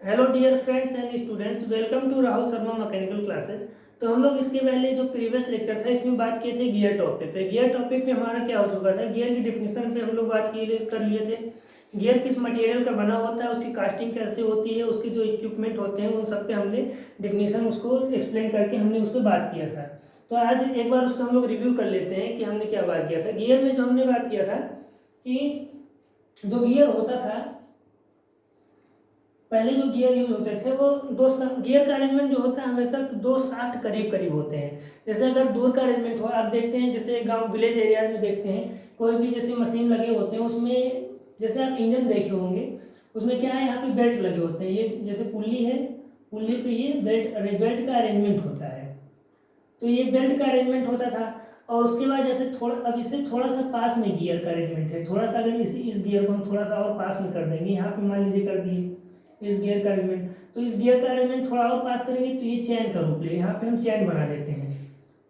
Hello dear friends and students, welcome to Rahul Sharma mechanical classes. तो हम लोग इसके पहले जो प्रीवियस लेक्चर था इसमें बात किए थे गियर टॉपिक पे। गियर टॉपिक पे हमारा क्या हो चुका था, गियर की डिफिनेशन पे हम लोग बात कर लिए थे। गियर किस मटेरियल का बना होता है, उसकी कास्टिंग कैसे होती है, उसके जो इक्विपमेंट होते हैं उन सब पे हमने डिफिनेशन उसको एक्सप्लेन करके हमने उस पर बात किया था। तो आज एक बार उसका हम लोग रिव्यू कर लेते हैं कि हमने क्या बात किया था। गियर में जो हमने बात किया था कि जो गियर होता था, पहले जो गियर यूज होते थे वो गियर का अरेंजमेंट जो होता है हमेशा दो शाफ्ट करीब करीब होते हैं। जैसे अगर दूर का अरेंजमेंट हो, आप देखते हैं जैसे गांव विलेज एरिया में देखते हैं कोई भी जैसे मशीन लगे होते हैं उसमें, जैसे आप इंजन देखे होंगे उसमें क्या है, यहाँ पे बेल्ट लगे होते हैं। ये जैसे पुल्ली है, पुल्ली पे ये बेल्ट बेल्ट का अरेंजमेंट होता है। तो ये बेल्ट का अरेंजमेंट होता था। और उसके बाद जैसे थोड़ा, अब इससे थोड़ा सा पास में गियर का अरेंजमेंट है। थोड़ा सा अगर इस गियर को हम थोड़ा सा और पास में कर देंगे, यहाँ पे मान लीजिए कर दिए इस गियर का अरेंजमेंट, तो इस गियर का अरेंजमेंट थोड़ा और पास करेंगे तो ये चैन का रूप ले, यहाँ पे हम चैन बना देते हैं।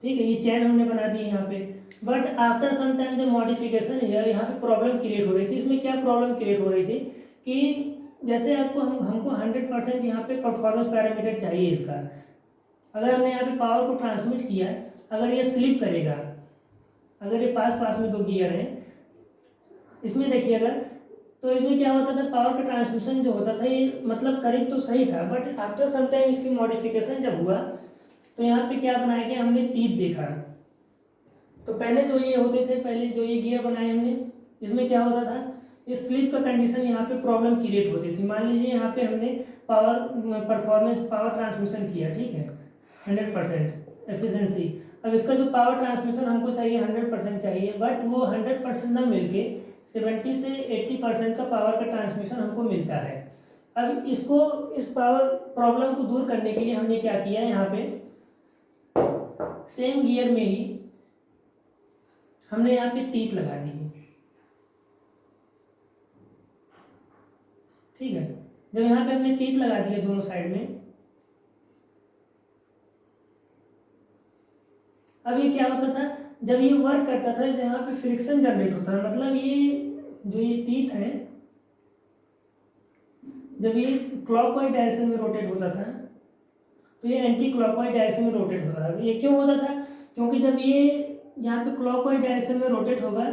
ठीक है, ये चैन हमने बना दी यहाँ पे। बट आफ्टर सम टाइम जब मॉडिफिकेशन है, यहाँ पे प्रॉब्लम क्रिएट हो रही थी। इसमें क्या प्रॉब्लम क्रिएट हो रही थी कि जैसे आपको हमको 100% यहाँ पे परफॉर्मेंस पैरामीटर चाहिए इसका। अगर हमने यहाँ पे पावर को ट्रांसमिट किया, अगर ये स्लिप करेगा, अगर ये पास पास में दो गियर हैं, इसमें देखिए अगर, तो इसमें क्या होता था, पावर का ट्रांसमिशन जो होता था ये मतलब करीब तो सही था, बट आफ्टर सम टाइम इसकी मॉडिफिकेशन जब हुआ तो यहाँ पे क्या बनाया गया, हमने तीत देखा। तो पहले जो ये होते थे, पहले जो ये गियर बनाए हमने, इसमें क्या होता था, इस स्लिप का कंडीशन यहाँ पे प्रॉब्लम क्रिएट होती थी। मान लीजिए यहाँ पे हमने पावर परफॉर्मेंस पावर ट्रांसमिशन किया, ठीक है, 100% एफिशिएंसी। अब इसका जो पावर ट्रांसमिशन हमको चाहिए 100% चाहिए, बट वो 100% ना मिलके 70 से 80% का पावर का ट्रांसमिशन हमको मिलता है। अब इसको, इस पावर प्रॉब्लम को दूर करने के लिए हमने क्या किया, यहाँ पे सेम गियर में ही हमने यहाँ पे तीत लगा दी है। ठीक है, जब यहाँ पे हमने तीत लगा दिया दोनों साइड में, अब ये क्या होता था, जब ये वर्क करता था जहाँ पे फ्रिक्शन जनरेट होता है, मतलब ये जो ये तीत है, जब ये क्लॉकवाइज डायरेक्शन में रोटेट होता था तो ये एंटी क्लॉकवाइज डायरेक्शन में रोटेट होता था। ये क्यों होता था, क्योंकि जब ये यहाँ पे क्लॉकवाइज डायरेक्शन में रोटेट होगा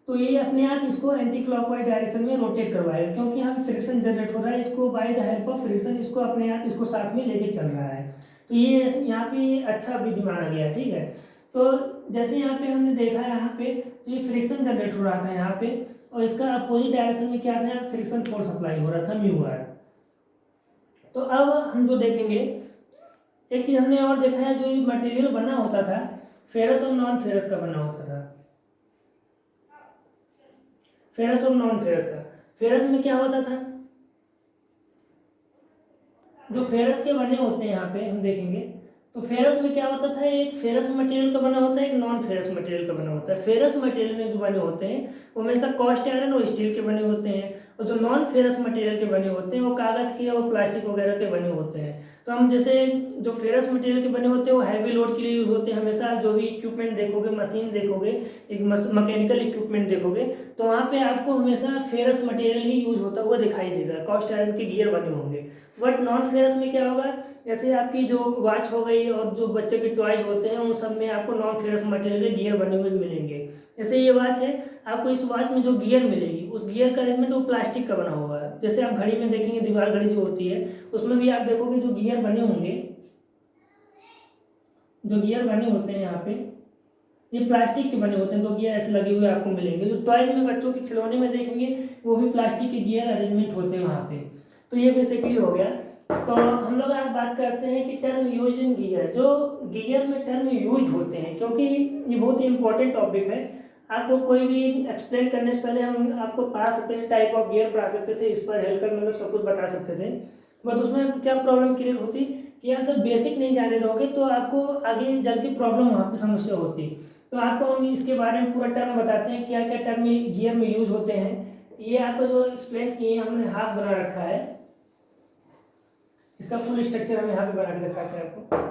तो ये अपने आप इसको एंटी क्लॉकवाइज डायरेक्शन में रोटेट करवाएगा, क्योंकि यहाँ पे फ्रिक्शन जनरेट हो रहा है, इसको by the help of friction इसको अपने आप इसको साथ में लेके चल रहा है। तो ये यहाँ पे अच्छा विधि माना गया। ठीक है, तो जैसे यहाँ पे हमने देखा है, यहाँ पे तो ये फ्रिक्शन जनरेट हो रहा था यहाँ पे, और इसका अपोजिट डायरेक्शन में क्या था, फ्रिक्शन फोर्स अप्लाई हो रहा था, म्यू आर। तो अब हम जो देखेंगे, एक चीज हमने और देखा है, जो ये मटेरियल बना होता था फेरस और नॉन फेरस का बना होता था। फेरस और नॉन फेरस का, फेरस में क्या होता था, जो फेरस के बने होते हैं यहाँ पे हम देखेंगे, तो फेरस में क्या होता था, एक फेरस मटेरियल का बना होता है, एक नॉन फेरस मटेरियल का बना होता है। फेरस मटेरियल में जो बने होते हैं वो हमेशा कास्ट आयरन और स्टील के बने होते हैं, और जो नॉन फेरस मटेरियल के बने होते हैं वो कागज के और प्लास्टिक वगैरह के बने होते हैं। तो हम जैसे जो फेरस मटेरियल के बने होते हैं वो हैवी लोड के लिए यूज होते हैं। हमेशा जो भी इक्विपमेंट देखोगे, मशीन देखोगे, एक मैकेनिकल इक्विपमेंट देखोगे, तो वहाँ पे आपको हमेशा फेरस मटेरियल ही यूज होता हुआ दिखाई देगा, कास्ट आयरन के गियर बने होंगे। बट नॉन फेरस में क्या होगा, जैसे आपकी जो वॉच हो गई और जो बच्चे के टॉयज होते हैं उन सब में आपको नॉन फेरस मटेरियल के गियर बने हुए मिलेंगे। जैसे ये वॉच है, आपको इस वॉच में जो गियर मिलेगी उस गियर का अरेंजमेंट वो प्लास्टिक का बना हुआ है। जैसे आप घड़ी में देखेंगे, दीवार घड़ी जो होती है उसमें भी आप देखोगे जो गियर बने होंगे, जो गियर बने होते हैं यहाँ पे ये प्लास्टिक के बने होते हैं। दो गियर ऐसे लगे हुए आपको मिलेंगे। जो टॉयज में बच्चों के खिलौने में देखेंगे वो भी प्लास्टिक के गियर अरेंजमेंट होते हैं वहाँ पे। तो ये बेसिकली हो गया। तो हम लोग आज बात करते हैं कि टर्म यूज इन गियर, जो गियर में टर्म यूज होते हैं, क्योंकि ये बहुत ही इंपॉर्टेंट टॉपिक है। आपको कोई भी एक्सप्लेन करने से पहले हम आपको पढ़ा सकते थे, टाइप ऑफ गियर पढ़ा सकते थे, इस पर हेल्प कर मतलब सब कुछ बता सकते थे। बट उसमें क्या प्रॉब्लम क्रिएट होती कि आप जब बेसिक नहीं जाने रहोगे तो आपको आगे जल की प्रॉब्लम वहाँ पे समस्या होती। तो आपको हम इसके बारे में पूरा टर्म बताते हैं, क्या क्या टर्म गियर में यूज होते हैं। ये आपको जो एक्सप्लेन किए हमने हाफ बना रखा है, इसका फुल स्ट्रक्चर हम यहाँ पे बना के दिखाते हैं आपको।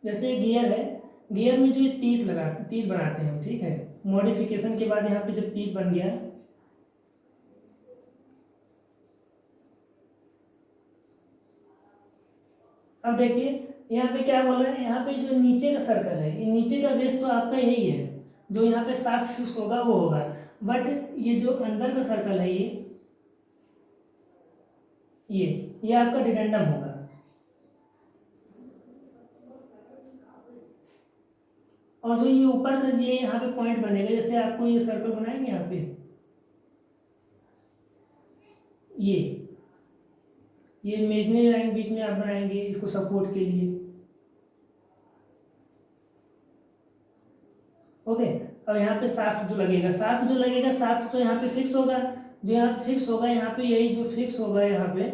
जैसे गियर है, गियर में जो ये तीत बनाते हैं, ठीक है, मॉडिफिकेशन के बाद यहाँ पे जब तीत बन गया, अब देखिए यहाँ पे क्या बोल रहे हैं, यहाँ पे जो नीचे का सर्कल है, ये नीचे का बेस तो आपका यही है, जो यहाँ पे शाफ्ट फिक्स होगा वो होगा, बट ये जो अंदर का सर्कल है ये आपका डिडेंडम होगा। और जो ये ऊपर का ये यहाँ पे पॉइंट बनेगा, जैसे आपको ये सर्कल बनाएंगे यहाँ पे, ये इमेजिनरी लाइन बीच में आप बनाएंगे इसको सपोर्ट के लिए। ओके, अब यहाँ पे शाफ्ट जो लगेगा, शाफ्ट तो यहाँ पे फिक्स होगा, जो यहाँ पे फिक्स होगा, यहाँ पे यही जो फिक्स होगा, यहाँ पे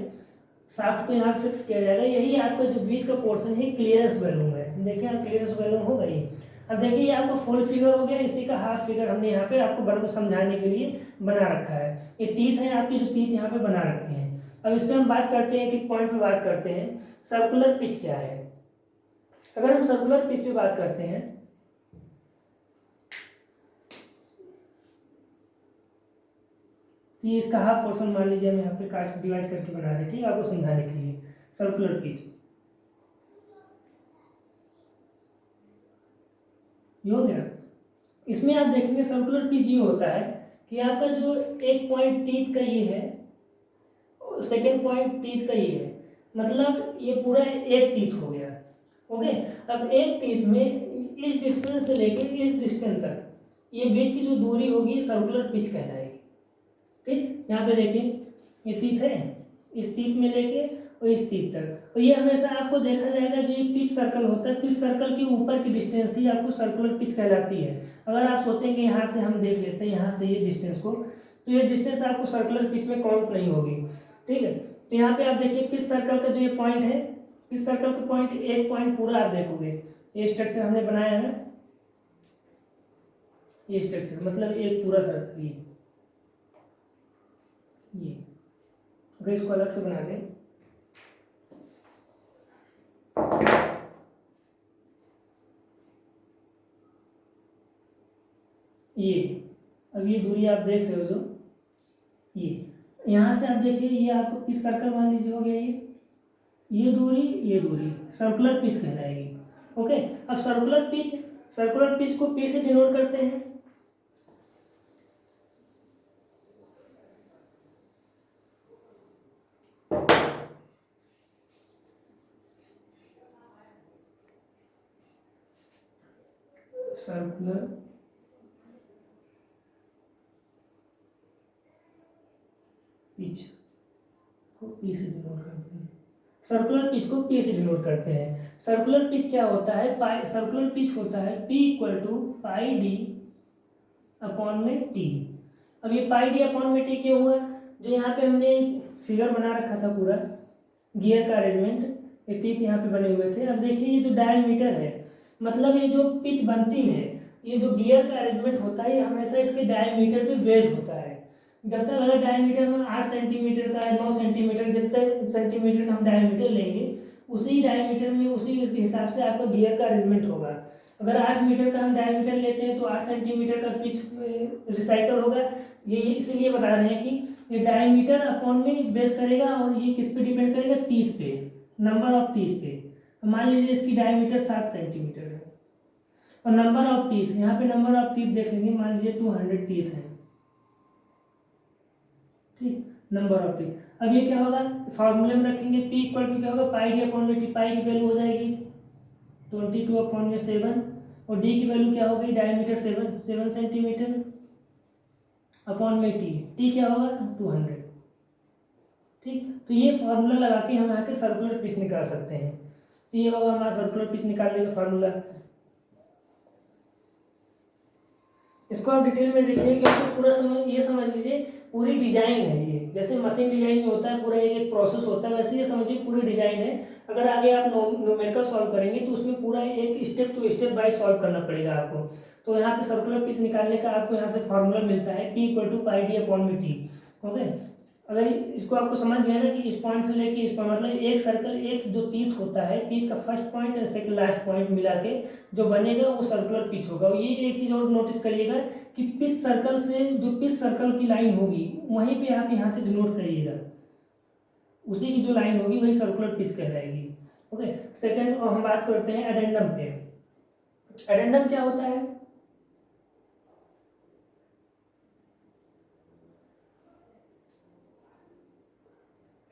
शाफ्ट को यहाँ फिक्स किया जाएगा, यही आपका जो बीच का पोर्शन है क्लियरेंस वैल्यूम है। देखिए आप क्लियरेंस वैल्यूम होगा ये। अब देखिए ये आपका फुल फिगर हो गया, इसी का हाफ फिगर हमने यहाँ पे आपको बड़े को समझाने के लिए बना रखा है। ये तीत है आपकी, जो तीत यहाँ पे बना रखे हैं। अब इस पर हम बात करते हैं, एक पॉइंट पे बात करते हैं, सर्कुलर पिच क्या है। अगर हम सर्कुलर पिच पे बात करते हैं, ये इसका हाफ पोर्शन मान लीजिए हम यहाँ पे काट डिवाइड करके बना रहे हैं, ठीक है, आपको समझाने के लिए। सर्कुलर पिच ये हो गया। इसमें आप देखेंगे सर्कुलर पिच ये होता है कि आपका जो एक पॉइंट तीत का ये है, सेकेंड पॉइंट तीत का ये है, मतलब ये पूरा एक तीत हो गया। ओके, अब एक तीत में इस डिस्टेंस से लेकर इस डिस्टेंस तक ये बीच की जो दूरी होगी सर्कुलर पिच कहलाएगी। ठीक, यहाँ पे देखिए ये तीत है, इस तीत में लेके और इस तीत तक, और ये हमेशा आपको देखा जाएगा जो ये पिच सर्कल होता है, पिच सर्कल के ऊपर की डिस्टेंस ही आपको सर्कुलर पिच कहलाती है। अगर आप सोचेंगे यहाँ से हम देख लेते हैं, यहाँ से ये डिस्टेंस को, तो ये डिस्टेंस आपको सर्कुलर पिच में काउंट नहीं होगी। ठीक है, तो यहाँ पे आप देखिए पिच सर्कल का जो ये पॉइंट है, पिच सर्कल का पॉइंट, एक पॉइंट पूरा आप देखोगे, ये स्ट्रक्चर हमने बनाया है ना, ये स्ट्रक्चर मतलब एक पूरा सर्कल, ये अगर इसको अलग से बना दें, ये अब ये दूरी आप देख रहे हो, जो ये यहाँ से आप देखिए, ये आपको पिच सर्कल मान लीजिए हो गया, ये दूरी सर्कुलर पिच कहलाएगी। ओके, अब सर्कुलर पिच को पी से डिनोट करते हैं। सर्कुलर पिच को पी से डिनोट करते हैं। सर्कुलर पिच को पी से डिनोट करते हैं। सर्कुलर पिच क्या होता है, सर्कुलर पिच होता है P = पाई डी अपॉन में टी। अब ये पाई डी अपॉन में टी क्यों हुआ, जो यहाँ पे हमने फिगर बना रखा था पूरा गियर का अरेंजमेंट, ये तीत यहाँ पे बने हुए थे। अब देखिए ये जो डायमीटर है, मतलब ये जो पिच बनती है, ये जो गियर का अरेंजमेंट होता है, ये हमेशा इसके डायमीटर पे बेस्ड होता है। जब तक अगर डायमीटर में 8 सेंटीमीटर का है, 9 सेंटीमीटर, जितने सेंटीमीटर का हम डायमीटर लेंगे, उसी डायमीटर में उसी हिसाब से आपका गियर का अरेंजमेंट होगा। अगर 8 मीटर का हम डायमीटर लेते हैं तो 8 सेंटीमीटर का पिच रिसाइकल होगा। ये इसीलिए बता रहे हैं कि ये डायमीटर अपॉन में बेस करेगा, और ये किस पे डिपेंड करेगा, तीत पे, नंबर ऑफ तीत पे। मान लीजिए इसकी डायमीटर 7 सेंटीमीटर है, और नंबर ऑफ टीथ, यहाँ पे नंबर ऑफ टीथ देखेंगे, मान लीजिए 200 टीथ हैं, ठीक, नंबर ऑफ टीथ। अब ये क्या होगा, फॉर्मूले में रखेंगे, P = क्या होगा, पाई डी अपॉन में टी, पाई की वैल्यू हो जाएगी 22/7, और डी की वैल्यू क्या होगी, डायमीटर 7 सेंटीमीटर अपॉन में टी क्या होगा 200। ठीक, तो ये फॉर्मूला लगा के हम यहाँ के सर्कुलर पिच निकाल सकते हैं। तो ये होगा हमारा सर्कुलर पिच निकालने का फार्मूला। इसको आप डिटेल में देखिए, क्योंकि पूरा समझ लीजिए पूरी डिजाइन है ये, जैसे मशीन डिजाइन में होता है पूरा एक प्रोसेस होता है, वैसे ये समझिए पूरी डिजाइन है। अगर आगे आप न्यूमेरिकल सॉल्व करेंगे तो उसमें पूरा एक step to step by solve करना पड़ेगा आपको। तो यहाँ पे सर्कुलर पिच निकालने का आपको यहाँ से फार्मूला मिलता है P = पाई डी अपॉन में टी। ओके, अगर इसको आपको समझ गया ना कि इस पॉइंट से लेके इस पॉइंट, मतलब एक सर्कल, एक जो तीत होता है, तीत का फर्स्ट पॉइंट और सेकंड लास्ट पॉइंट मिला के जो बनेगा वो सर्कुलर पिच होगा। ये एक चीज़ और नोटिस करिएगा कि पिच सर्कल से जो पिच सर्कल की लाइन होगी वहीं पे आप यहाँ से डिनोट करिएगा, उसी की जो लाइन होगी वही सर्कुलर पिच कहलाएगी। ओके, सेकंड हम बात करते हैं एडेंडम पे। एडेंडम क्या होता है?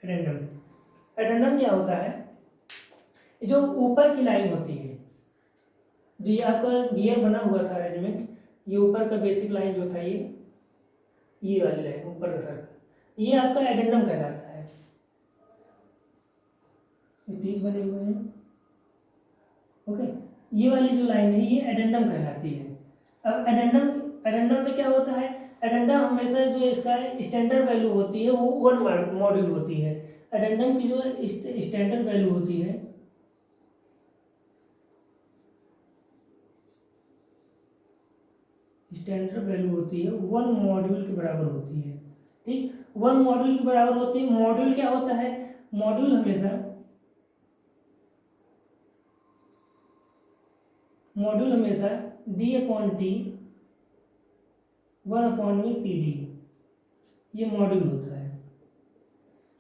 एडेंडम, एडेंडम क्या होता है? जो ऊपर की लाइन होती है, जो ये आपका गियर बना हुआ था अरेंजमेंट, ये ऊपर का बेसिक लाइन जो था, ये वाली लाइन ऊपर का सर्कल, ये आपका एडेंडम कहलाता है। ये तीर बने हुए हैं, ओके, ये वाली जो लाइन है ये एडेंडम कहलाती है। अब एडेंडम, एडेंडम में क्या होता है? एडेंडम हमेशा जो इसका स्टैंडर्ड वैल्यू होती है वो 1 मॉड्यूल होती है। एडेंडम की जो स्टैंडर्ड वैल्यू होती है, स्टैंडर्ड वैल्यू होती है 1 मॉड्यूल के बराबर होती है। ठीक, 1 मॉड्यूल के बराबर होती है। मॉड्यूल क्या होता है? मॉड्यूल हमेशा, मॉड्यूल हमेशा d/t 1/pd, ये मॉड्यूल होता है।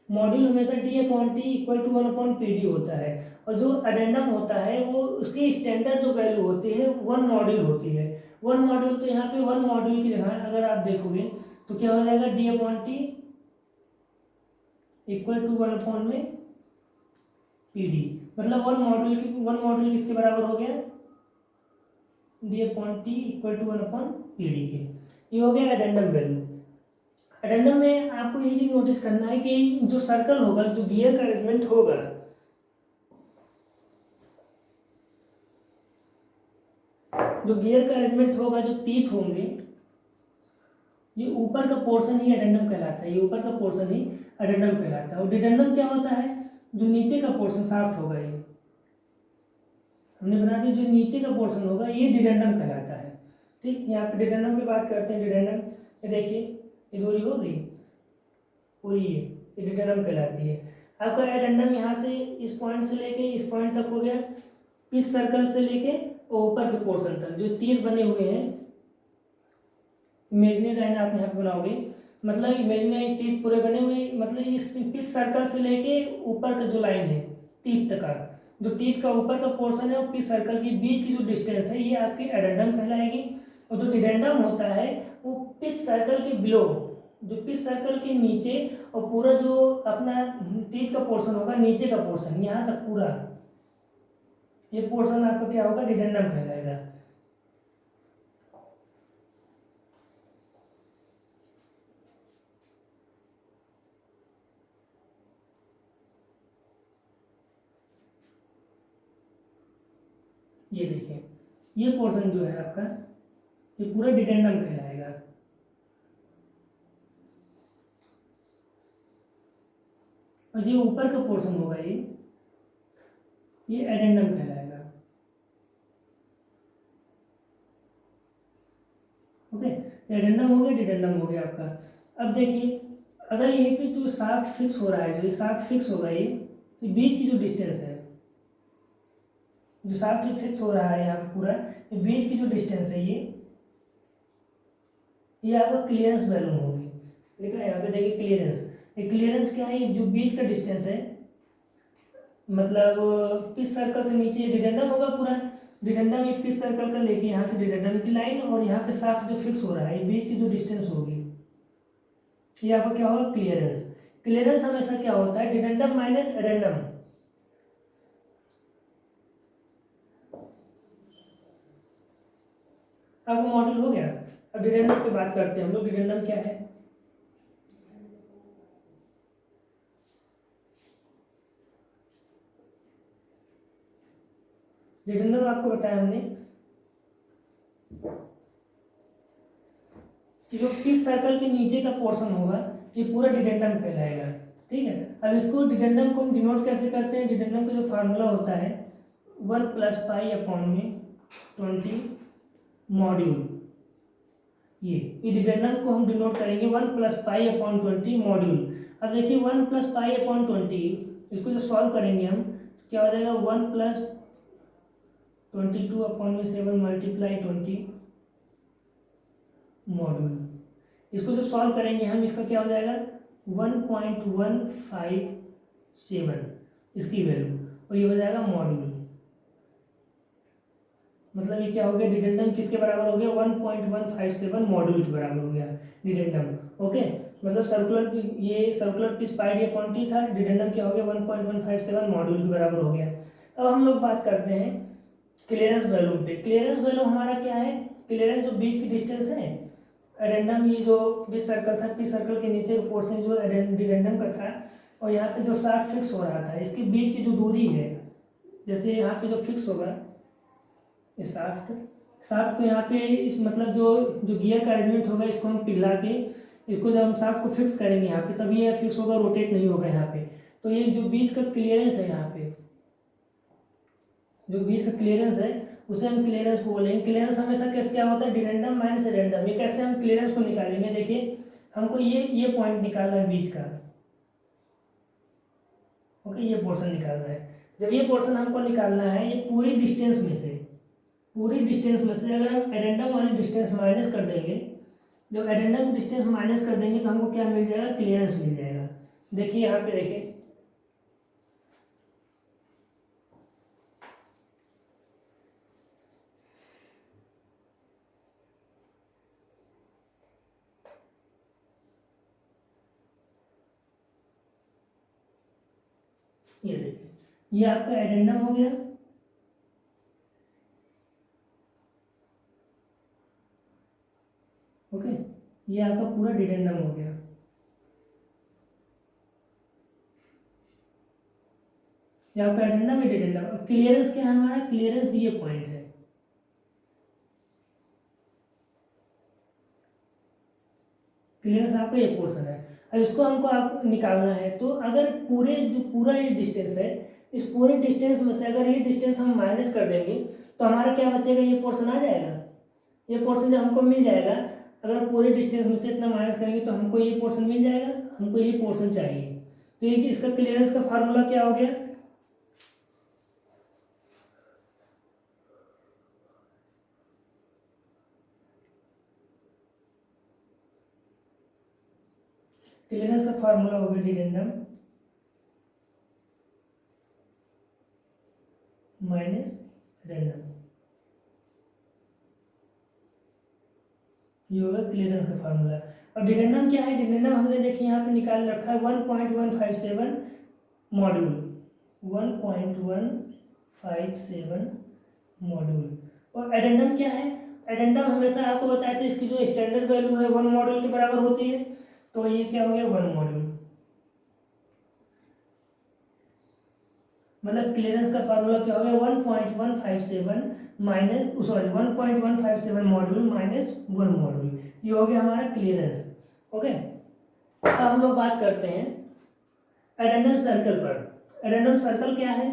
मॉड्यूल हमेशा d/t इक्वल टू 1/pd होता है। और जो एडेंडम होता है वो उसकी स्टैंडर्ड जो वैल्यू होती है 1 मॉड्यूल होती है। 1 मॉड्यूल, तो यहाँ पे 1 मॉड्यूल की जगह अगर आप देखोगे तो क्या हो जाएगा? d/t इक्वल टू 1/pd, मतलब 1 मॉड्यूल किसके बराबर हो गया? d/t इक्वल टू 1/pd के। ये हो गया एडेंडम वैल्यू। एडेंडम में आपको ये चीज नोटिस करना है कि जो सर्कल होगा, जो गियर का अरेंजमेंट होगा, जो गियर का अरेंजमेंट होगा, जो तीत होंगे, ये ऊपर का पोर्शन ही एडेंडम कहलाता है। ये ऊपर का पोर्शन ही एडेंडम कहलाता है। और डिडेंडम क्या होता है? जो नीचे का पोर्शन शाफ्ट होगा, ये हमने बना दिया, जो नीचे का पोर्शन होगा ये डिडेंडम कहलाता है। ठीक, यहाँ पे डिडेंडम की बात करते हैं। डिडेंडम, ये देखिए, ये दूरी हो गई पूरी, ये डिडेंडम कहलाती है। आपका एडेंडम यहाँ से इस पॉइंट से लेके इस पॉइंट तक हो गया, पिच सर्कल से लेके और ऊपर के पोर्शन तक जो तीर बने हुए हैं, इमेजिनरी लाइन आप यहाँ पे बनाओगे, मतलब इमेजिनरी तीर पूरे बने हुए, मतलब इस पिच सर्कल से लेके ऊपर का जो लाइन है तीर तक का, जो तीर का ऊपर का पोर्शन है और पिच सर्कल के बीच की जो डिस्टेंस है ये आपकी एडेंडम कहलाएगी। और जो डिडेंडम होता है वो पिच सर्कल के बिलो, जो पिच सर्कल के नीचे और पूरा जो अपना तीर का पोर्शन होगा, नीचे का पोर्शन यहाँ तक पूरा, ये पोर्शन आपका क्या होगा? डिडेंडम कहलाएगा। ये देखिए, ये पोर्शन जो है आपका, ये पूरा डिडेंडम कहलाएगा। और जो ऊपर का पोर्शन होगा ये एडेंडम कहलाएगा। ओके, एडेंडम हो गया, डिडेंडम हो गया आपका। अब देखिए, अगर यहीं पे जो शाफ्ट फिक्स हो रहा है, जो शाफ्ट फिक्स होगा, ये तो बीच की जो डिस्टेंस है, जो शाफ्ट फिक्स हो रहा है यहाँ पे पूरा, ये बीच की जो डिस्टेंस है ये आपका क्लियरेंस वैल्यू होगी। लिखा है यहाँ पे, देखिए क्लियरेंस। ये क्लियरेंस क्या है? जो बीच का डिस्टेंस है, मतलब पिच सर्कल से नीचे डिडेंडम होगा पूरा, डिडेंडम एक पिच सर्कल का लेके यहाँ से डिडेंडम की लाइन, और यहाँ पे शाफ्ट जो फिक्स हो रहा है, ये बीच की जो डिस्टेंस होगी, ये आपका क्या होगा? क्लियरेंस। क्लियरेंस हमेशा क्या होता है? डिडेंडम माइनस एडेंडम। अब वो मॉडल हो गया। अब डिडेंडम की बात करते हैं हम लोग। डिडेंडम क्या है? डिडेंडम आपको बताया हमने कि जो पिच सर्कल के नीचे का पोर्शन होगा ये पूरा डिडेंडम कहलाएगा। ठीक है, अब इसको डिडेंडम को हम डिनोट कैसे करते हैं? डिडेंडम का जो फार्मूला होता है 1 + π/20 मॉड्यूल, ये डिडेंडम को हम डिनोट करेंगे 1 + π/20 मॉड्यूल। अब देखिए 1 + π/20 इसको जब सॉल्व करेंगे हम तो क्या हो जाएगा 1 + 22/7 मल्टीप्लाई 20 मॉड्यूल। इसको जब सॉल्व करेंगे हम इसका क्या हो जाएगा 1.157 इसकी वैल्यू, और ये हो जाएगा मॉड्यूल। मतलब ये क्या हो गया डिडेंडम किसके बराबर हो गया 1.157 मॉड्यूल के बराबर हो गया डिडेंडम। ओके, मतलब सर्कुलर पीस पाई ये क्वांटिटी था, डिडेंडम क्या हो गया 1.157 मॉड्यूल के बराबर हो गया। अब हम लोग बात करते हैं क्लियरेंस वैल्यू पे। क्लियरेंस वैल्यू हमारा क्या है, क्लियरेंस जो बीच की डिस्टेंस है एडेंडम, ये जो बीच सर्कल था, पी सर्कल के नीचे का पोर्शन जो डिडेंडम का था और यहाँ पे जो शाफ्ट फिक्स हो रहा था, इसके बीच की जो दूरी है, जैसे यहाँ पे जो फिक्स होगा ये शाफ्ट को यहाँ पे इस मतलब जो गियर का अरेंजमेंट होगा इसको हम पिघला के इसको जब हम शाफ्ट को फिक्स करेंगे यहाँ पे तभी ये फिक्स होगा, रोटेट नहीं होगा यहाँ पे। तो ये जो बीच का क्लियरेंस है, यहाँ पे जो बीच का क्लियरेंस है उसे हम क्लियरेंस को बोलेंगे। क्लियरेंस हमेशा कैसे क्या होता है डिडेंडम माइनस एडेंडम। ये कैसे हम क्लियरेंस को निकालेंगे, देखिए हमको ये पॉइंट निकालना है बीच का। ओके, ये पोर्शन निकालना है। जब ये पोर्शन हमको निकालना है ये पूरी डिस्टेंस में से अगर हम एडेंडम वाली डिस्टेंस माइनस कर देंगे, जब एडेंडम डिस्टेंस माइनस कर देंगे तो हमको क्या मिल जाएगा क्लियरेंस मिल जाएगा। देखिए यहाँ पे देखिए ये देखिए ये आपका एडेंडम हो गया, ओके, ये आपका पूरा डिडेंडम हो गया। ये आपका एडेंडम है डिडेंडम। अब क्लियरेंस क्या है हमारा, क्लियरेंस ये पॉइंट है, क्लियरेंस आपका ये पोर्शन है। अब इसको हमको आप निकालना है तो अगर पूरा ये डिस्टेंस है, इस पूरे डिस्टेंस में से अगर ये डिस्टेंस हम माइनस कर देंगे तो हमारा क्या बचेगा, ये पोर्शन आ जाएगा। ये पोर्शन जब हमको मिल जाएगा, अगर पूरे डिस्टेंस में से इतना माइनस करेंगे तो हमको ये पोर्शन मिल जाएगा, हमको ये पोर्शन चाहिए। तो ये इसका क्लियरेंस का फार्मूला क्या हो गया, क्लियरेंस का फार्मूला हो गया डिडेंडम माइनस एडेंडम, ये होगा क्लियरेंस का फार्मूला। और डिडेंडम क्या है, डिडेंडम हमने देखिए यहाँ पे निकाल रखा है 1.157 मॉड्यूल, 1.157 मॉड्यूल। और एडेंडम क्या है, एडेंडम हमेशा आपको बताया था इसकी जो स्टैंडर्ड वैल्यू है 1 मॉड्यूल के बराबर होती है, तो ये क्या हो गया 1 मॉड्यूल। मतलब क्लियरेंस का फार्मूला क्या हो गया 1.157 माइनस 1.157 मॉड्यूल माइनस 1 मॉड्यूल, ये हो गया हमारा क्लियरेंस। ओके, अब हम लोग बात करते हैं एडेंडम सर्कल पर। एडेंडम सर्कल क्या है,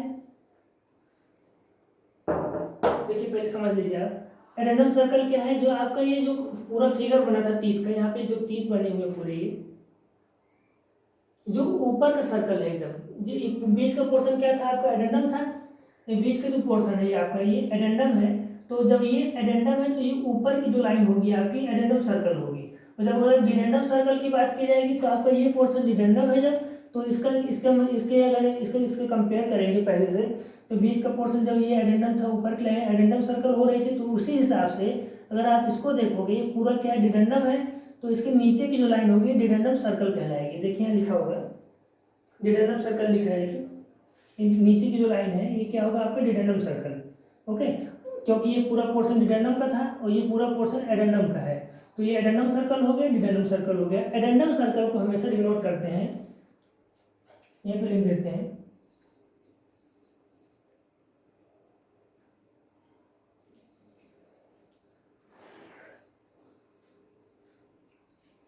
देखिए पहले समझ लीजिए आप एडेंडम सर्कल क्या है। जो आपका ये जो पूरा फिगर बना था तीत का, यहाँ पे जो तीत बने हुए पूरे जो ऊपर का सर्कल है एकदम, जो बीच का पोर्शन क्या था आपका एडेंडम था, ये बीच का जो पोर्शन है ये आपका ये एडेंडम है। तो जब ये एडेंडम है तो ये ऊपर की जो लाइन होगी आपकी एडेंडम सर्कल होगी। और जब अगर डिडेंडम सर्कल की बात की जाएगी तो आपका ये पोर्शन डिडेंडम है जब, तो इसके कंपेयर करेंगे पहले से, तो बीच का पोर्शन जब ये एडेंडम था ऊपर की लाइन एडेंडम सर्कल हो रही थी, तो उसी हिसाब से अगर आप इसको देखोगे ये पूरा क्या है डिडेंडम है, तो इसके नीचे की जो लाइन होगी डिडेंडम सर्कल कहलाएगी। देखिए यहाँ लिखा होगा डिडेंडम सर्कल लिख रहा है कि नीचे की जो लाइन है ये क्या होगा आपका डिडेंडम सर्कल। ओके, क्योंकि ये पूरा पोर्शन डिडेंडम का था और ये पूरा पोर्शन एडेंडम का है, तो ये एडेंडम सर्कल हो गया, डिडेंडम सर्कल हो गया। एडेंडम सर्कल को हमेशा डिनोट करते हैं, यहाँ पे लिख देते हैं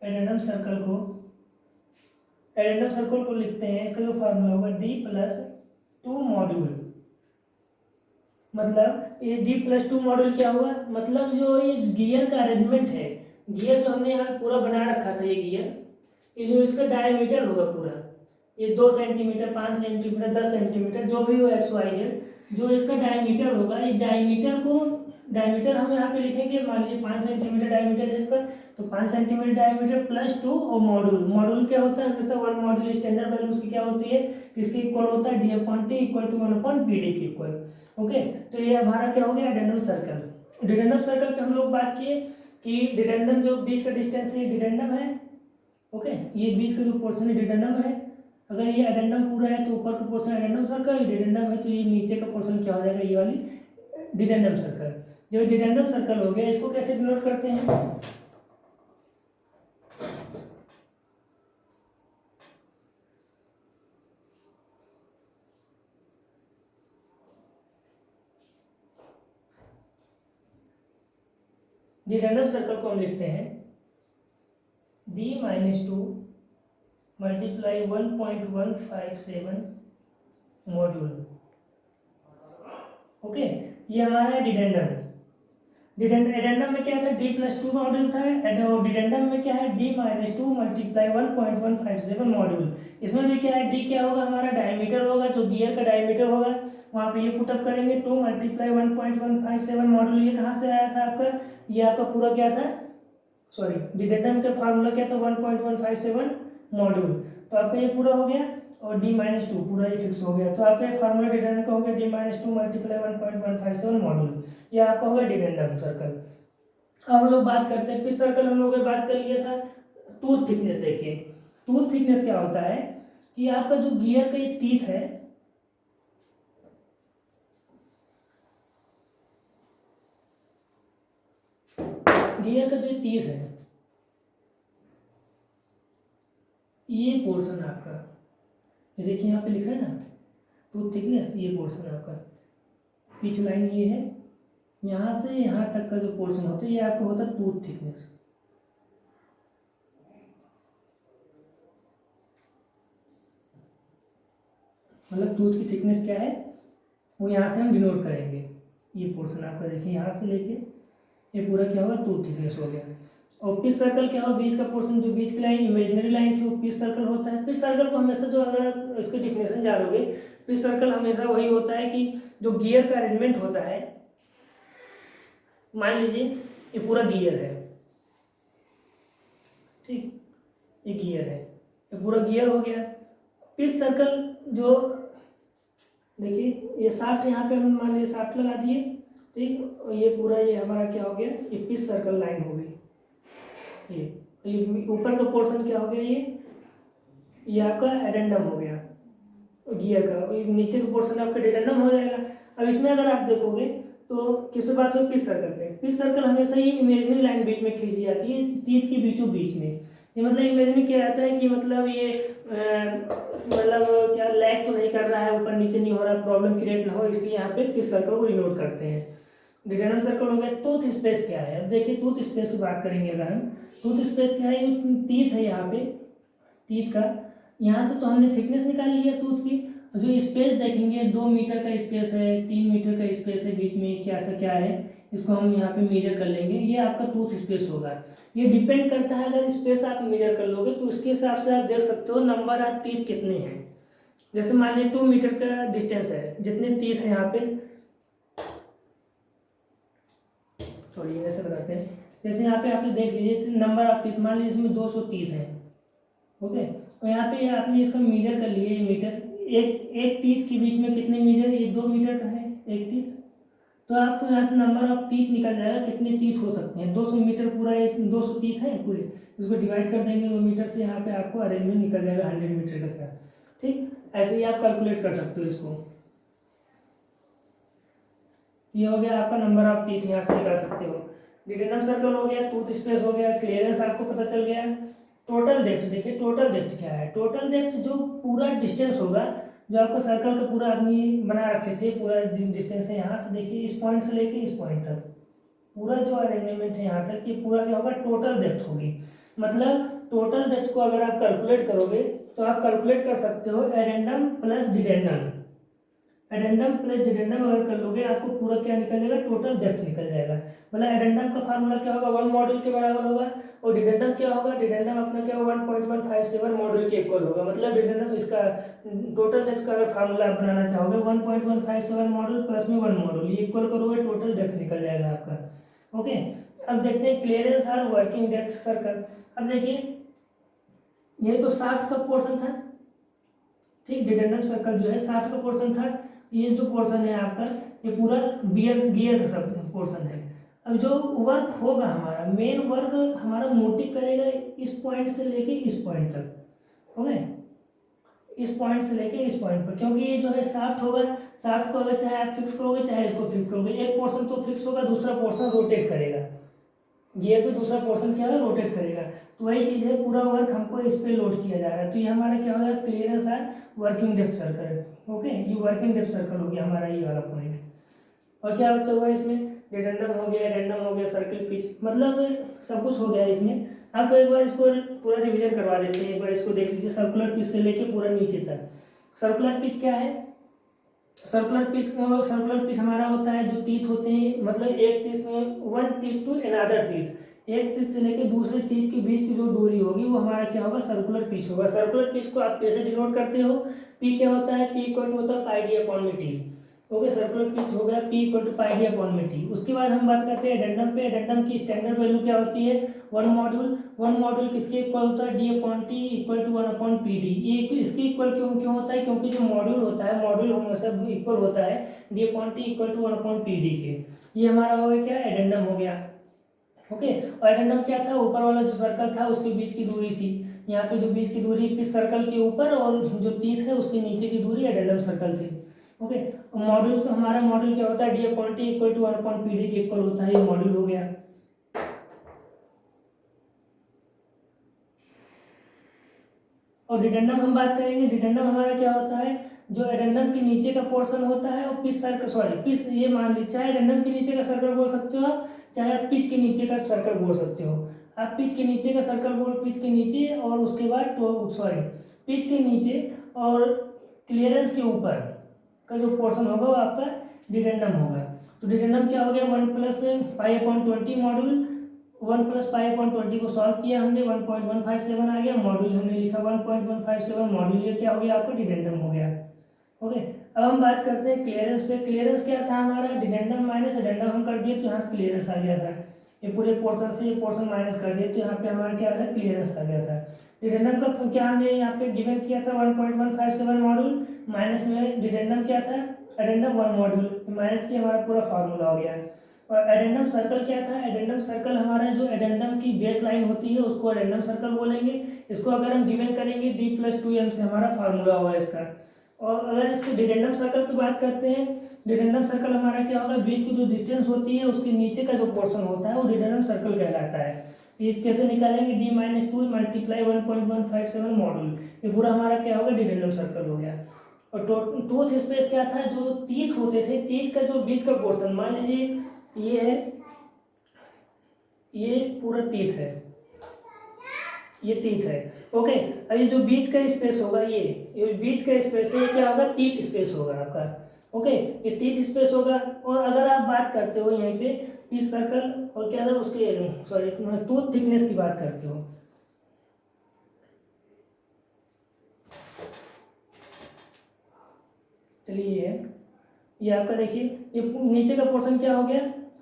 एडेंडम सर्कल को लिखते हैं, इसका जो फार्मूला होगा D+2 मॉड्यूल। मतलब ये D+2 मॉड्यूल क्या होगा, मतलब जो ये गियर का अरेंजमेंट है, गियर जो हमने यहाँ पूरा बना रखा था, ये गियर, ये जो इसका डायमीटर होगा पूरा, ये 2 सेंटीमीटर, 5 सेंटीमीटर, 10 सेंटीमीटर, जो भी हो एक्स वाई जेड, जो इसका डायमीटर होगा, इस डायमीटर को, डायमीटर हम यहाँ पे लिखेंगे, मान लीजिए 5 सेंटीमीटर डायमीटर है इसका, तो 5 सेंटीमीटर डायमीटर प्लस 2, और मॉड्यूल, मॉड्यूल क्या होता है हमेशा, 1 मॉड्यूल स्टैंडर्ड वैल्यू उसकी क्या होती है, किसके इक्वल होता है, d/t इक्वल टू 1/pd के इक्वल। ओके, तो ये हमारा क्या हो गया, एडेंडम सर्कल। डिडेंडम सर्कल पे हम लोग बात किए कि डिडेंडम जो बीच का डिस्टेंस है, डिडेंडम है। ओके, ये बीच का जो पोर्शन है डिडेंडम है। अगर ये एडेंडम पूरा है तो ऊपर का पोर्शन एडेंडम सर्कल, डिडेंडम है तो ये नीचे का पोर्शन क्या हो जाएगा, ये वाली डिडेंडम सर्कल। जो डिडेंडम सर्कल हो गया, इसको कैसे डिनोट करते हैं, डिडेंडम सर्कल को हम लिखते हैं d-2 मल्टीप्लाई 1.157 मॉड्यूल। ओके, ये हमारा है डिडेंडम। एडेंडम में क्या था, d+2 मॉड्यूल था, डिडेंडम में क्या है, d-2 मल्टीप्लाई 1.157 मॉड्यूल। इसमें भी क्या है, d क्या होगा, हमारा डायमीटर होगा, जो गियर का डायमीटर होगा, वहाँ पे ये पुटअप करेंगे, 2 मल्टीप्लाई 1.157 मॉड्यूल। ये कहाँ से आया था आपका, ये आपका पूरा क्या था, सॉरी, डिडेंडम का फार्मूला क्या था, 1.157 मॉड्यूल। तो आपका ये पूरा हो गया, और d-2 पूरा ये फिक्स हो गया, तो आपका फार्मूला डिडेंडम का हो गया d-2 मल्टीप्लाई 1.157 मॉड्यूल। ये आपका होगा डिडेंडम सर्कल। अब हम लोग बात करते हैं पिच सर्कल। हम लोगों ने बात कर लिया था टूथ थिकनेस। देखिए टूथ थिकनेस क्या होता है कि आपका जो गियर का ये टीथ है, गियर का जो टीथ है, ये पोर्शन आपका, ये देखिए यहाँ पे लिखा है ना टूथ थिकनेस, ये पोर्शन आपका पिच लाइन ये है, यहाँ से यहाँ तक का जो पोर्शन होता है ये आपका होता है टूथ थिकनेस। मतलब टूथ की थिकनेस क्या है वो यहाँ से हम डिनोट करेंगे। ये पोर्शन आपका देखिए यहाँ से लेके ये पूरा क्या होगा, टूथ थिकनेस हो गया। और पिच सर्कल क्या होगा, बीच का पोर्शन, जो बीच की लाइन इमेजिनरी लाइन थी वो पिच सर्कल होता है। पिच सर्कल को हमेशा, जो अगर इसकी डिफिनेशन जानोगे, पिच सर्कल हमेशा वही होता है कि जो गियर का अरेंजमेंट होता है, मान लीजिए ये पूरा गियर है, ठीक, ये गियर है, ये पूरा गियर हो गया। पिच सर्कल जो देखिए ये साफ्ट, यहाँ पे हम मान लीजिए साफ्ट लगा दिए, ठीक, और ये पूरा ये हमारा क्या हो गया, ये पिच सर्कल लाइन हो गई। ये ऊपर का पोर्शन क्या हो गया, ये आपका एडेंडम हो गया गियर का, नीचे का पोर्शन आपका डिडेंडम हो जाएगा। अब इसमें अगर आप देखोगे तो किस पे बात हो, पिच सर्कल पे। पिच सर्कल हमेशा ही इमेजिनरी लाइन बीच में खींची जाती है, टीथ के बीचों बीच में। ये मतलब इमेजिनरी क्या रहता है कि मतलब ये मतलब क्या लैग तो नहीं कर रहा है, ऊपर नीचे नहीं हो रहा, प्रॉब्लम क्रिएट ना हो, इसलिए यहाँ पे पिच सर्कल को डिनोट करते हैं। डिडेंडम सर्कल हो गया। टूथ स्पेस क्या है, अब देखिए टूथ स्पेस की बात करेंगे अगर हम, टूथ स्पेस क्या है, टीथ है यहाँ पे, टीथ का यहाँ से तो हमने थिकनेस निकाल लिया टूथ की, जो स्पेस देखेंगे 2 मीटर का स्पेस है, 3 मीटर का स्पेस है, बीच में क्या सा क्या है, इसको हम यहाँ पे मेजर कर लेंगे, ये आपका टूथ स्पेस होगा। ये डिपेंड करता है, अगर स्पेस आप मेजर कर लोगे तो उसके हिसाब से आप देख सकते हो नंबर ऑफ टीथ कितने हैं। जैसे मान लीजिए 2 मीटर का डिस्टेंस है, जितने टीथ है यहाँ पे, सॉरी ऐसे बताते हैं, जैसे यहाँ पे आपने देख लीजिए नंबर ऑफ टीथ, मान लीजिए इसमें 230 हैं, ओके, और यहाँ पे आपने इसका मीटर कर लिए, मीटर, एक टीथ के बीच में कितने मीटर, ये 2 मीटर का है एक टीथ, तो आपको यहाँ से नंबर ऑफ टीथ निकल जाएगा, कितने टीथ हो सकते हैं, 200 मीटर पूरा, एक 200 टीथ है पूरे, इसको डिवाइड कर देंगे 2 मीटर से, यहाँ पे आपको अरेंजमेंट निकल जाएगा 100 मीटर का। ठीक, ऐसे ही आप कैलकुलेट कर सकते हो इसको। ये हो गया आपका नंबर ऑफ टीथ, यहाँ से निकाल सकते हो। डिडेंडम सर्कल हो गया, टूथ स्पेस हो गया, क्लियरेंस आपको पता चल गया। टोटल डेप्थ, देखिए टोटल डेप्थ क्या है, टोटल डेप्थ जो पूरा डिस्टेंस होगा, जो आपको सर्कल का पूरा आदमी बना रखे थे, पूरा डिस्टेंस है यहाँ से, देखिए इस पॉइंट से लेके इस पॉइंट तक पूरा जो अरेंजमेंट है यहाँ तक, ये पूरा क्या होगा, टोटल डेप्थ होगी। मतलब टोटल डेप्थ को अगर आप कैलकुलेट करोगे तो आप कैलकुलेट कर सकते हो एडेंडम प्लस डिडेंडम, एडेंडम प्लस डिडेंडम अगर कर लोगे आपको पूरा क्या निकल जाएगा, टोटल डेप्थ निकल जाएगा। मतलब एडेंडम का फार्मूला क्या होगा, 1 मॉड्यूल के बराबर होगा, और डिडेंडम क्या होगा, डिडेंडम अपना क्या होगा 1.157 मॉड्यूल के इक्वल होगा। मतलब डिडेंडम इसका टोटल डेप्थ का अगर फार्मूला आप बनाना चाहोगे 1.157 मॉड्यूल प्लस में 1 मॉड्यूल, ये इक्वल करोगे टोटल डेप्थ निकल जाएगा आपका। ओके, अब देखते हैं क्लियरेंस और वर्किंग डेप्थ सर्कल। अब देखिए ये तो शाफ्ट का पोर्शन था, ठीक, डिडेंडम सर्कल जो है शाफ्ट का पोर्शन था, ये जो पोर्शन है आपका ये पूरा गियर का सब पोर्शन है। अब जो वर्क होगा हमारा मेन वर्क हमारा मोटिव करेगा इस पॉइंट से लेके इस पॉइंट तक, ओके, इस पॉइंट से लेके इस पॉइंट पर, क्योंकि ये जो है शाफ्ट होगा, शाफ्ट को अगर चाहे आप फिक्स करोगे चाहे इसको फिक्स करोगे, एक पोर्शन तो फिक्स होगा, दूसरा पोर्शन रोटेट करेगा, गियर पे दूसरा पोर्शन क्या है रोटेट करेगा। तो वही चीज़ है, पूरा वर्क हमको इस पे लोड किया जा रहा है। तो ये हमारा क्या होगा, क्लियरेंस है वर्किंग डेप्थ सर्कल। ओके, ये वर्किंग डेप्थ सर्कल हो गया हमारा ये वाला पॉइंट। और क्या बचा हुआ है इसमें, डिडेंडम हो गया, एडेंडम हो गया, सर्किल पिच, मतलब सब कुछ हो गया इसमें। आपको एक बार इसको पूरा रिवीजन करवा देते हैं, एक बार इसको देख लीजिए, सर्कुलर पिच से लेके पूरा नीचे तक। सर्कुलर पिच क्या है, सर्कुलर पिच हमारा होता है जो तीत होते हैं, मतलब एक तीत में वन तीत टू अनदर तीत, एक तीत से लेके दूसरे तीत के बीच की जो दूरी होगी वो हमारा क्या होगा, सर्कुलर पिच होगा। सर्कुलर पिच को आप कैसे डिनोट करते हो, पी क्या होता है, पी इक्वल टू होता है पाई डी अपॉन में टी। ओके, सर्कुलर पिच हो गया P equal to pi D upon में टी। उसके बाद हम बात करते हैं एडेंडम पे। एडेंडम की स्टैंडर्ड वैल्यू क्या होती है, 1 मॉड्यूल किसके इक्वल होता है, D upon T equal to 1 upon P D. ये इसके इक्वल क्यों क्यों होता है, क्योंकि जो मॉड्यूल होता है मॉड्यूल हमेशा इक्वल होता है D upon T equal to 1 upon P D के। ये हमारा हो गया क्या, एडेंडम हो गया। ओके, और एडेंडम क्या था, ऊपर वाला जो सर्कल था उसके बीच की दूरी थी, यहाँ पे जो बीच की दूरी इस सर्कल के ऊपर और जो तीत है उसके नीचे की दूरी एडेंडम सर्कल थी। ओके, मॉड्यूल तो हमारा मॉड्यूल क्या होता है, D upon T equal to 1 upon P D के इक्वल होता है, ये मॉड्यूल हो गया। और डिडेंडम हम बात करेंगे, डिडेंडम हमारा क्या होता है, जो एडेंडम के नीचे का पोर्शन होता है और पिच सर्कल, सॉरी पिच, ये मान लीजिए चाहे एडेंडम के नीचे का सर्कल बोल सकते हो आप, चाहे आप पिच के नीचे का सर्कल बोल सकते हो। आप पिच के नीचे का सर्कल बोल, पिच के नीचे और उसके बाद तो सॉरी पिच के नीचे और क्लियरेंस के ऊपर का जो पोर्शन होगा वो आपका डिडेंडम होगा। तो डिडेंडम क्या हो गया, 1 + π/20 मॉड्यूल, 1 + π/20 को सॉल्व किया हमने, 1.157 आ गया, मॉड्यूल हमने लिखा 1.157 मॉड्यूल, ये क्या हो गया आपका डिडेंडम हो गया। ओके, अब हम बात करते हैं क्लियरेंस पे। क्लियरेंस क्या था हमारा, डिडेंडम माइनस एडेंडम हम कर दिए तो यहाँ से क्लियरेंस आ गया था, ये पूरे पोर्शन से ये पोर्शन माइनस कर दिए तो यहाँ पे हमारा क्या था, क्लियरेंस आ गया था। डिडेंडम का क्या हमने यहाँ पे गिवन किया था 1.157 मॉड्यूल, माइनस में डिडेंडम क्या था, एडेंडम 1 मॉड्यूल, माइनस की हमारा पूरा फार्मूला हो गया। और एडेंडम सर्कल क्या था, एडेंडम सर्कल हमारा जो एडेंडम की बेस लाइन होती है उसको एडेंडम सर्कल बोलेंगे। इसको अगर हम गिवन करेंगे D+2M से हमारा फार्मूला होगा इसका। और अगर इसके डिडेंडम सर्कल की बात करते हैं, डिडेंडम सर्कल हमारा क्या होगा, बीच की जो डिस्टेंस होती है उसके नीचे का जो पोर्शन होता है वो डिडेंडम सर्कल कहलाता है। तो इस कैसे निकालेंगे, D-2 × 1.157 मॉड्यूल, ये पूरा हमारा क्या होगा, डिडेंडम सर्कल हो गया। और टूथ स्पेस क्या था, जो तीत होते थे, तीत का जो बीच का पोर्शन, मान लीजिए ये है, ये पूरा तीत है, ये तीत है। ओके, और ये जो बीच का स्पेस होगा, ये बीच का स्पेस है, ये क्या होगा, तीत स्पेस होगा आपका। ओके, ये तीत स्पेस होगा। और अगर आप बात करते हो यहीं पे पीस सर्कल और क्या था उसके, सॉरी टूथ थिकनेस की बात करते हो, चलिए ये आपका देखिए, ये नीचे का पोर्शन क्या हो गया,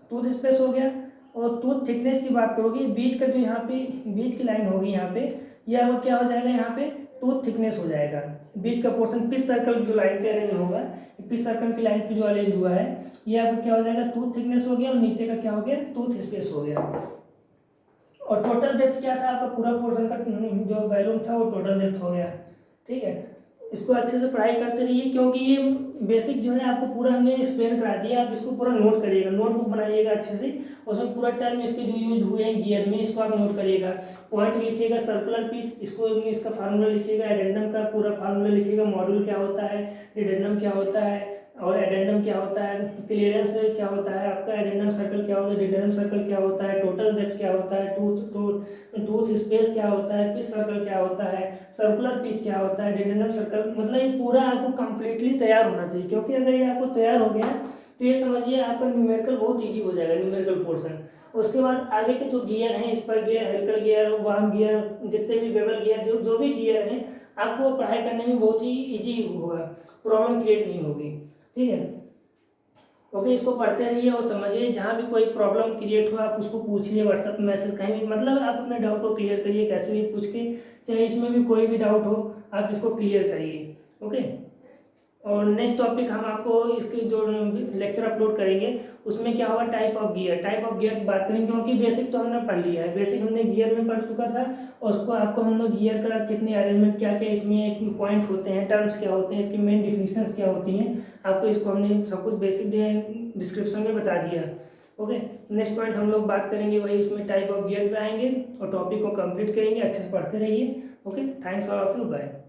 टूथ स्पेस हो गया। और टूथ थिकनेस की बात करोगे, बीच का जो यहाँ पे बीच की लाइन होगी यहाँ पे, ये आपको क्या हो जाएगा, यहाँ पे टूथ थिकनेस हो जाएगा। बीच का पोर्शन पिच सर्कल की जो लाइन पे अरेंज होगा, पिच सर्कल की लाइन पे जो अरेंज हुआ है, ये आपको क्या हो जाएगा, टूथ थिकनेस हो गया, और नीचे का क्या हो गया, टूथ स्पेस हो गया। और टोटल डेप्थ क्या था आपका, पूरा पोर्शन का जो वैल्यूम था वो टोटल डेप्थ हो गया। ठीक है, इसको अच्छे से पढ़ाई करते रहिए, क्योंकि ये बेसिक जो है आपको पूरा हमने एक्सप्लेन करा दिया। आप इसको पूरा नोट करिएगा, नोटबुक बनाइएगा अच्छे से, उसमें पूरा टर्म इसके जो यूज हुए हैं गियर में इसको आप नोट करिएगा, पॉइंट लिखिएगा, सर्कुलर पिच इसको इसका फार्मूला लिखिएगा, एडेंडम का पूरा फार्मूला लिखिएगा, मॉड्यूल क्या होता है, डिडेंडम क्या होता है और एडेंडम क्या होता है, क्लियरेंस क्या होता है आपका, एडेंडम सर्कल क्या होता है, डिडेंडम सर्कल क्या होता है, टोटल डेप्थ क्या होता है, टूथ बूथ स्पेस क्या होता है, पिच सर्कल क्या होता है, सर्कुलर पिच क्या होता है, डेडेंडम सर्कल, मतलब ये पूरा आपको कंप्लीटली तैयार होना चाहिए। क्योंकि अगर ये आपको तैयार हो गया तो ये समझिए आपका न्यूमेरिकल बहुत ईजी हो जाएगा, न्यूमेरिकल पोर्शन। उसके बाद आगे के जो गियर हैं, spur gear, helical gear, worm gear, जितने भी बेवल गियर, जो जो भी गियर हैं, आपको पढ़ाई करने में बहुत ही ईजी होगा, प्रॉब्लम क्रिएट नहीं होगी। ठीक है, ओके, इसको पढ़ते रहिए और समझिए। जहाँ भी कोई प्रॉब्लम क्रिएट हो आप उसको पूछिए, व्हाट्सएप मैसेज कहीं भी, मतलब आप अपने डाउट को क्लियर करिए कैसे भी पूछ के, चाहे इसमें भी कोई भी डाउट हो आप इसको क्लियर करिए। ओके, और नेक्स्ट टॉपिक हम आपको इसके जो लेक्चर अपलोड करेंगे उसमें क्या होगा, type of gear, type of gear की बात करेंगे। क्योंकि बेसिक तो हमने पढ़ लिया है, बेसिक हमने गियर में पढ़ चुका था, और उसको आपको हम लोग गियर का कितने अरेंजमेंट, क्या क्या इसमें पॉइंट होते हैं, टर्म्स क्या होते हैं, इसकी मेन डिफिनीशंस क्या होती हैं, आपको इसको हमने सब कुछ बेसिक डिस्क्रिप्शन में बता दिया। ओके, नेक्स्ट पॉइंट हम लोग बात करेंगे वही, उसमें टाइप ऑफ गियर पे आएंगे और टॉपिक को कंप्लीट करेंगे। अच्छे से पढ़ते रहिए। Okay, thanks all of you, bye.